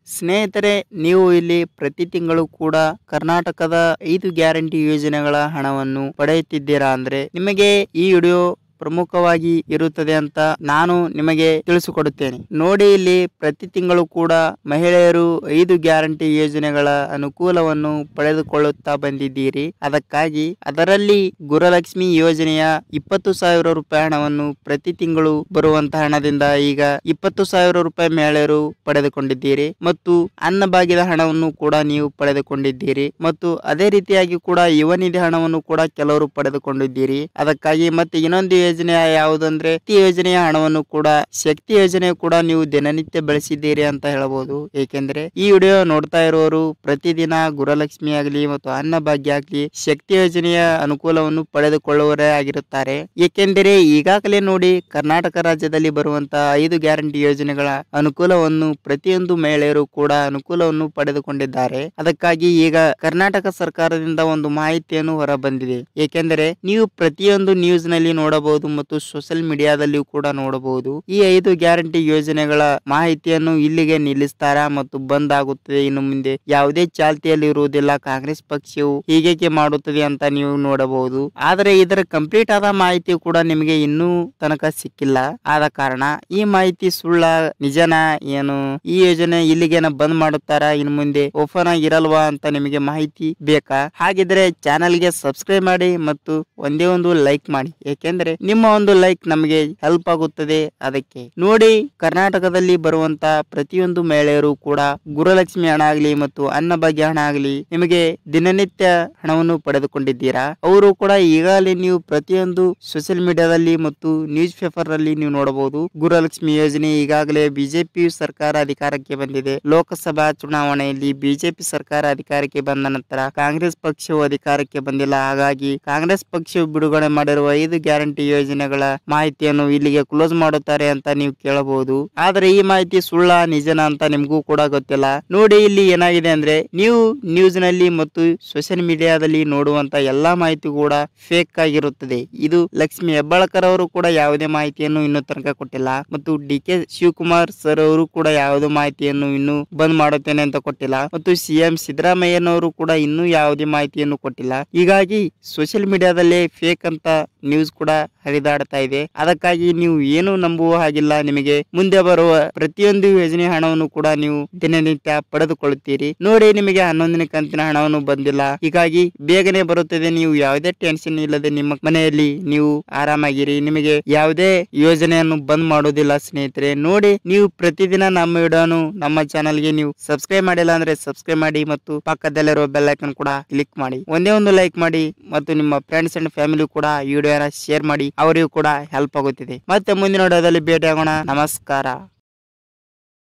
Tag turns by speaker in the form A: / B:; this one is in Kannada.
A: ಸ್ನೇಹಿತರೆ, ನೀವು ಇಲ್ಲಿ ಪ್ರತಿ ತಿಂಗಳು ಕೂಡ ಕರ್ನಾಟಕದ 5 ಗ್ಯಾರಂಟಿ ಯೋಜನೆಗಳ ಹಣವನ್ನು ಪಡೆಯುತ್ತಿದ್ದೀರಾ ಅಂದ್ರೆ ನಿಮಗೆ ಈ ವಿಡಿಯೋ ಪ್ರಮುಖವಾಗಿ ಇರುತ್ತದೆ ಅಂತ ನಾನು ನಿಮಗೆ ತಿಳಿಸಿಕೊಡುತ್ತೇನೆ. ನೋಡಿ, ಇಲ್ಲಿ ಪ್ರತಿ ತಿಂಗಳು ಕೂಡ ಮಹಿಳೆಯರು 5 ಗ್ಯಾರಂಟಿ ಯೋಜನೆಗಳ ಅನುಕೂಲವನ್ನು ಪಡೆದುಕೊಳ್ಳುತ್ತಾ ಬಂದಿದ್ದೀರಿ. ಅದಕ್ಕಾಗಿ ಅದರಲ್ಲಿ ಗೃಹಲಕ್ಷ್ಮಿ ಯೋಜನೆಯ 20,000 ರೂಪಾಯಿ ಹಣವನ್ನು ಪ್ರತಿ ತಿಂಗಳು ಬರುವಂತಹ ಹಣದಿಂದ ಈಗ 20,000 ರೂಪಾಯಿ ಮಹಿಳೆಯರು ಪಡೆದುಕೊಂಡಿದ್ದೀರಿ ಮತ್ತು ಅನ್ನಭಾಗ್ಯದ ಹಣವನ್ನು ಕೂಡ ನೀವು ಪಡೆದುಕೊಂಡಿದ್ದೀರಿ ಮತ್ತು ಅದೇ ರೀತಿಯಾಗಿ ಕೂಡ ಯುವ ನಿಧಿ ಹಣವನ್ನು ಕೂಡ ಕೆಲವರು ಪಡೆದುಕೊಂಡಿದ್ದೀರಿ. ಅದಕ್ಕಾಗಿ ಮತ್ತೆ ಇನ್ನೊಂದು ಯೋಜನೆ ಯಾವುದಂದ್ರೆ ಶಕ್ತಿ ಯೋಜನೆಯ ಹಣವನ್ನು ಕೂಡ ಶಕ್ತಿ ಯೋಜನೆ ಕೂಡ ನೀವು ದಿನನಿತ್ಯ ಬಳಸಿದ್ದೀರಿ ಅಂತ ಹೇಳಬಹುದು. ಏಕೆಂದ್ರೆ ಈ ವಿಡಿಯೋ ನೋಡ್ತಾ ಇರುವವರು ಪ್ರತಿದಿನ ಗೃಹಲಕ್ಷ್ಮಿ ಆಗಲಿ ಮತ್ತು ಅನ್ನಭಾಗ್ಯ ಆಗಲಿ ಶಕ್ತಿ ಯೋಜನೆಯ ಅನುಕೂಲವನ್ನು ಪಡೆದುಕೊಳ್ಳುವವರೇ ಆಗಿರುತ್ತಾರೆ. ಏಕೆಂದರೆ ಈಗಾಗಲೇ ನೋಡಿ, ಕರ್ನಾಟಕ ರಾಜ್ಯದಲ್ಲಿ ಬರುವಂತಹ 5 ಗ್ಯಾರಂಟಿ ಯೋಜನೆಗಳ ಅನುಕೂಲವನ್ನು ಪ್ರತಿಯೊಂದು ಮಹಿಳೆಯರು ಕೂಡ ಅನುಕೂಲವನ್ನು ಪಡೆದುಕೊಂಡಿದ್ದಾರೆ. ಅದಕ್ಕಾಗಿ ಈಗ ಕರ್ನಾಟಕ ಸರ್ಕಾರದಿಂದ ಒಂದು ಮಾಹಿತಿಯನ್ನು ಹೊರ ಬಂದಿದೆ. ಏಕೆಂದರೆ ನೀವು ಪ್ರತಿಯೊಂದು ನ್ಯೂಸ್ ನಲ್ಲಿ ನೋಡಬಹುದು ಮತ್ತು ಸೋಷಿಯಲ್ ಮೀಡಿಯಾದಲ್ಲಿಯೂ ಕೂಡ ನೋಡಬಹುದು. ಈ 5 ಗ್ಯಾರಂಟಿ ಯೋಜನೆಗಳ ಮಾಹಿತಿಯನ್ನು ಇಲ್ಲಿಗೆ ನಿಲ್ಲಿಸ್ತಾರ ಮತ್ತು ಬಂದ್ ಆಗುತ್ತದೆ. ಇನ್ನು ಮುಂದೆ ಯಾವುದೇ ಚಾಲ್ತಿಯಲ್ಲಿ ಇರುವುದಿಲ್ಲ. ಕಾಂಗ್ರೆಸ್ ಪಕ್ಷವು ಹೀಗೆ ಮಾಡುತ್ತದೆ ಅಂತ ನೀವು ನೋಡಬಹುದು. ಆದರೆ ಇದರ ಕಂಪ್ಲೀಟ್ ಆದ ಮಾಹಿತಿ ಕೂಡ ನಿಮಗೆ ಇನ್ನೂ ತನಕ ಸಿಕ್ಕಿಲ್ಲ. ಆದ ಕಾರಣ ಈ ಮಾಹಿತಿ ಸುಳ್ಳ ನಿಜನಾ ಏನು, ಈ ಯೋಜನೆ ಇಲ್ಲಿಗೆ ಬಂದ್ ಮಾಡುತ್ತಾರಾ, ಇನ್ನು ಮುಂದೆ ಓಪನ್ ಆಗಿರಲ್ವಾ ಅಂತ ನಿಮಗೆ ಮಾಹಿತಿ ಬೇಕಾ? ಹಾಗಿದ್ರೆ ಚಾನೆಲ್ಗೆ ಸಬ್ಸ್ಕ್ರೈಬ್ ಮಾಡಿ ಮತ್ತು ಒಂದೇ ಒಂದು ಲೈಕ್ ಮಾಡಿ. ಏಕೆಂದ್ರೆ ನಿಮ್ಮ ಒಂದು ಲೈಕ್ ನಮಗೆ ಹೆಲ್ಪ್ ಆಗುತ್ತದೆ. ಅದಕ್ಕೆ ನೋಡಿ, ಕರ್ನಾಟಕದಲ್ಲಿ ಬರುವಂತ ಪ್ರತಿಯೊಂದು ಮಹಿಳೆಯರು ಕೂಡ ಗೃಹಲಕ್ಷ್ಮಿ ಹಣ ಆಗಲಿ ಮತ್ತು ಅನ್ನಭಾಗ್ಯ ಹಣ ಆಗಲಿ ನಿಮಗೆ ದಿನನಿತ್ಯ ಹಣವನ್ನು ಪಡೆದುಕೊಂಡಿದ್ದೀರಾ. ಅವರು ಕೂಡ ಈಗಾಗಲೇ ನೀವು ಪ್ರತಿಯೊಂದು ಸೋಷಿಯಲ್ ಮೀಡಿಯಾದಲ್ಲಿ ಮತ್ತು ನ್ಯೂಸ್ ಪೇಪರ್ ನಲ್ಲಿ ನೀವು ನೋಡಬಹುದು. ಗೃಹಲಕ್ಷ್ಮಿ ಯೋಜನೆ ಈಗಾಗಲೇ ಬಿಜೆಪಿ ಸರ್ಕಾರ ಅಧಿಕಾರಕ್ಕೆ ಬಂದಿದೆ. ಲೋಕಸಭಾ ಚುನಾವಣೆಯಲ್ಲಿ ಬಿಜೆಪಿ ಸರ್ಕಾರ ಅಧಿಕಾರಕ್ಕೆ ಬಂದ ನಂತರ ಕಾಂಗ್ರೆಸ್ ಪಕ್ಷವು ಅಧಿಕಾರಕ್ಕೆ ಬಂದಿಲ್ಲ. ಹಾಗಾಗಿ ಕಾಂಗ್ರೆಸ್ ಪಕ್ಷವು ಬಿಡುಗಡೆ ಮಾಡಿರುವ 5 ಗ್ಯಾರಂಟಿ ಯೋಜನೆಗಳ ಮಾಹಿತಿಯನ್ನು ಇಲ್ಲಿಗೆ ಕ್ಲೋಸ್ ಮಾಡುತ್ತಾರೆ ಅಂತ ನೀವು ಕೇಳಬಹುದು. ಆದ್ರೆ ಈ ಮಾಹಿತಿ ಸುಳ್ಳ ನಿಜನ ಅಂತ ನಿಮಗೂ ಕೂಡ ಗೊತ್ತಿಲ್ಲ. ನೋಡಿ, ಇಲ್ಲಿ ಏನಾಗಿದೆ ಅಂದ್ರೆ ನೀವು ನ್ಯೂಸ್ ನಲ್ಲಿ ಮತ್ತು ಸೋಷಿಯಲ್ ಮೀಡಿಯಾದಲ್ಲಿ ನೋಡುವಂತ ಎಲ್ಲಾ ಮಾಹಿತಿ ಕೂಡ ಫೇಕ್ ಆಗಿರುತ್ತದೆ. ಇದು ಲಕ್ಷ್ಮಿ ಹೆಬ್ಬಾಳ್ಕರ್ ಅವರು ಕೂಡ ಯಾವುದೇ ಮಾಹಿತಿಯನ್ನು ಇನ್ನೂ ತನಕ ಕೊಟ್ಟಿಲ್ಲ ಮತ್ತು ಡಿ.ಕೆ. ಶಿವಕುಮಾರ್ ಸರ್ ಅವರು ಕೂಡ ಯಾವುದೇ ಮಾಹಿತಿಯನ್ನು ಇನ್ನೂ ಬಂದ್ ಮಾಡುತ್ತೇನೆ ಅಂತ ಕೊಟ್ಟಿಲ್ಲ ಮತ್ತು ಸಿಎಂ ಸಿದ್ದರಾಮಯ್ಯನವರು ಕೂಡ ಇನ್ನೂ ಯಾವುದೇ ಮಾಹಿತಿಯನ್ನು ಕೊಟ್ಟಿಲ್ಲ. ಹೀಗಾಗಿ ಸೋಷಿಯಲ್ ಮೀಡಿಯಾದಲ್ಲೇ ಫೇಕ್ ಅಂತ ನ್ಯೂಸ್ ಕೂಡ ಹರಿದಾಡ್ತಾ ಇದೆ. ಅದಕ್ಕಾಗಿ ನೀವು ಏನು ನಂಬುವ ಹಾಗಿಲ್ಲ. ನಿಮಗೆ ಮುಂದೆ ಬರುವ ಪ್ರತಿಯೊಂದು ಯೋಜನೆ ಹಣವನ್ನು ಕೂಡ ನೀವು ದಿನನಿತ್ಯ ಪಡೆದುಕೊಳ್ಳುತ್ತೀರಿ. ನೋಡಿ, ನಿಮಗೆ 11ನೇ ಕಂತಿನ ಹಣವನ್ನು ಬಂದಿಲ್ಲ. ಹೀಗಾಗಿ ಬೇಗನೆ ಬರುತ್ತದೆ. ನೀವು ಯಾವುದೇ ಟೆನ್ಷನ್ ಇಲ್ಲದೆ ನಿಮ್ಮ ಮನೆಯಲ್ಲಿ ನೀವು ಆರಾಮಾಗಿರಿ. ನಿಮಗೆ ಯಾವುದೇ ಯೋಜನೆಯನ್ನು ಬಂದ್ ಮಾಡೋದಿಲ್ಲ. ಸ್ನೇಹಿತರೆ, ನೋಡಿ, ನೀವು ಪ್ರತಿದಿನ ನಮ್ಮ ವಿಡಿಯೋನು ನಮ್ಮ ಚಾನಲ್ಗೆ ನೀವು ಸಬ್ಸ್ಕ್ರೈಬ್ ಮಾಡಿಲ್ಲ ಅಂದ್ರೆ ಸಬ್ಸ್ಕ್ರೈಬ್ ಮಾಡಿ ಮತ್ತು ಪಕ್ಕದಲ್ಲಿರುವ ಬೆಲ್ ಐಕಾನ್ ಕೂಡ ಕ್ಲಿಕ್ ಮಾಡಿ. ಒಂದೇ ಒಂದು ಲೈಕ್ ಮಾಡಿ ಮತ್ತು ನಿಮ್ಮ ಫ್ರೆಂಡ್ಸ್ ಅಂಡ್ ಫ್ಯಾಮಿಲಿ ಕೂಡ ಈ ವಿಡಿಯೋನ ಶೇರ್ ಮಾಡಿ. ಅವರಿಗೂ ಕೂಡ ಹೆಲ್ಪ್ ಆಗುತ್ತಿದೆ. ಮತ್ತೆ ಮುಂದಿನ ವಿಡಿಯೋದಲ್ಲಿ ಭೇಟಿ ಆಗೋಣ. ನಮಸ್ಕಾರ.